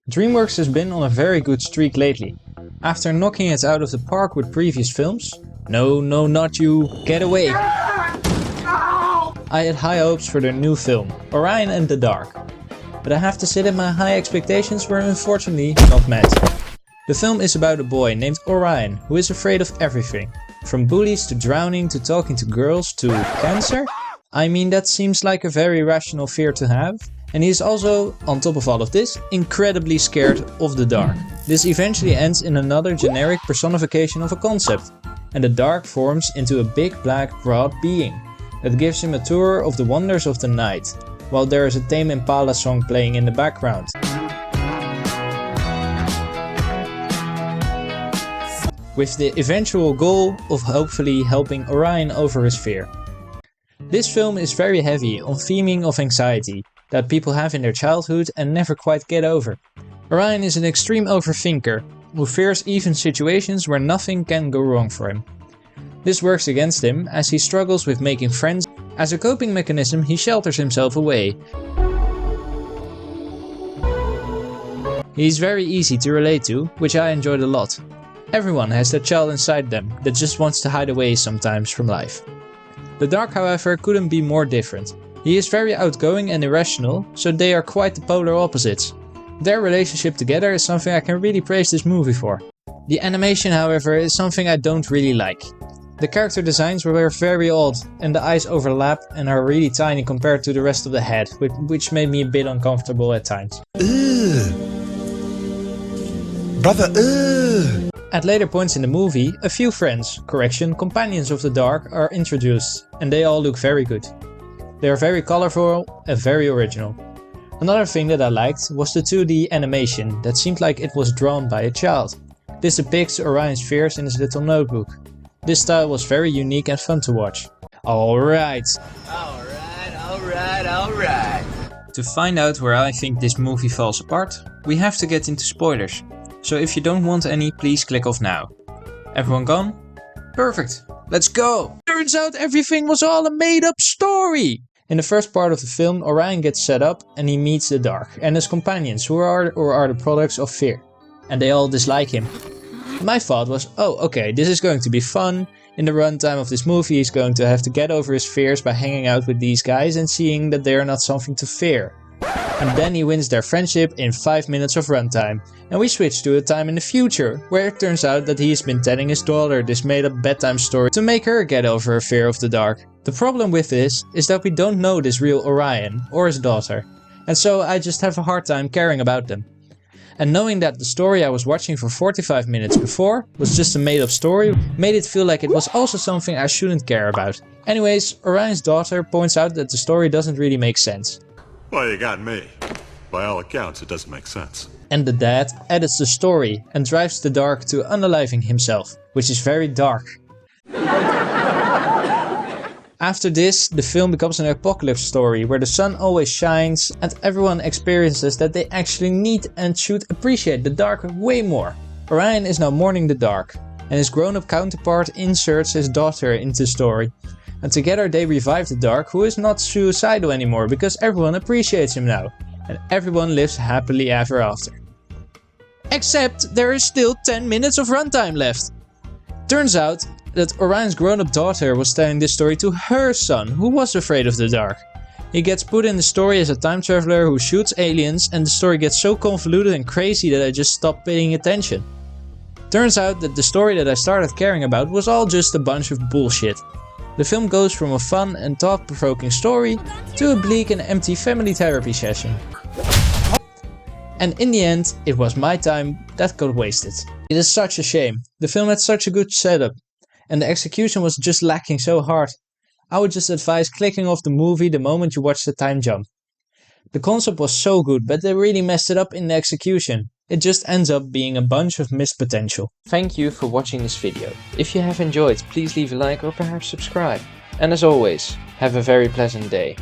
Dreamworks has been on a very good streak lately. After knocking it out of the park with previous films, no, not you, get away! I had high hopes for their new film, Orion and the Dark. But I have to say that my high expectations were unfortunately not met. The film is about a boy named Orion who is afraid of everything. From bullies to drowning to talking to girls to cancer? I mean, that seems like a very rational fear to have. And he is also, on top of all of this, incredibly scared of the dark. This eventually ends in another generic personification of a concept, and the dark forms into a big black broad being that gives him a tour of the wonders of the night, while there is a Tame Impala song playing in the background. With the eventual goal of hopefully helping Orion over his fear. This film is very heavy on theming of anxiety that people have in their childhood and never quite get over. Orion is an extreme overthinker who fears even situations where nothing can go wrong for him. This works against him as he struggles with making friends. As a coping mechanism, he shelters himself away. He's very easy to relate to, which I enjoyed a lot. Everyone has that child inside them that just wants to hide away sometimes from life. The Dark, however, couldn't be more different. He is very outgoing and irrational, so they are quite the polar opposites. Their relationship together is something I can really praise this movie for. The animation, however, is something I don't really like. The character designs were very odd, and the eyes overlap and are really tiny compared to the rest of the head, which made me a bit uncomfortable at times. Brother, At later points in the movie, a few friends, companions of the Dark, are introduced, and they all look very good. They are very colorful and very original. Another thing that I liked was the 2D animation that seemed like it was drawn by a child. This depicts Orion's fears in his little notebook. This style was very unique and fun to watch. Alright. To find out where I think this movie falls apart, we have to get into spoilers. So if you don't want any, please click off now. Everyone gone? Perfect. Let's go! Turns out everything was all a made-up story! In the first part of the film, Orion gets set up and he meets the Dark and his companions who are the products of fear. And they all dislike him. My thought was, oh okay, this is going to be fun. In the runtime of this movie he's going to have to get over his fears by hanging out with these guys and seeing that they are not something to fear. And then he wins their friendship in 5 minutes of runtime. And we switch to a time in the future, where it turns out that he has been telling his daughter this made up bedtime story to make her get over her fear of the dark. The problem with this is that we don't know this real Orion or his daughter, and so I just have a hard time caring about them. And knowing that the story I was watching for 45 minutes before was just a made up story made it feel like it was also something I shouldn't care about. Anyways, Orion's daughter points out that the story doesn't really make sense. well, you got me. By all accounts, it doesn't make sense. And the dad edits the story and drives the Dark to unaliving himself, which is very dark. After this, the film becomes an apocalypse story where the sun always shines and everyone experiences that they actually need and should appreciate the dark way more. Orion is now mourning the dark, and his grown-up counterpart inserts his daughter into the story. And together they revive the Dark, who is not suicidal anymore because everyone appreciates him now. And everyone lives happily ever after. Except there is still 10 minutes of runtime left. Turns out that Orion's grown-up daughter was telling this story to her son, who was afraid of the dark. He gets put in the story as a time traveler who shoots aliens, and the story gets so convoluted and crazy that I just stopped paying attention. Turns out that the story that I started caring about was all just a bunch of bullshit. The film goes from a fun and thought-provoking story to a bleak and empty family therapy session. And in the end, it was my time that got wasted. It is such a shame. The film had such a good setup, and the execution was just lacking so hard. I would just advise clicking off the movie the moment you watch the time jump. The concept was so good, but they really messed it up in the execution. It just ends up being a bunch of missed potential. Thank you for watching this video. If you have enjoyed, please leave a like or perhaps subscribe. And as always, have a very pleasant day.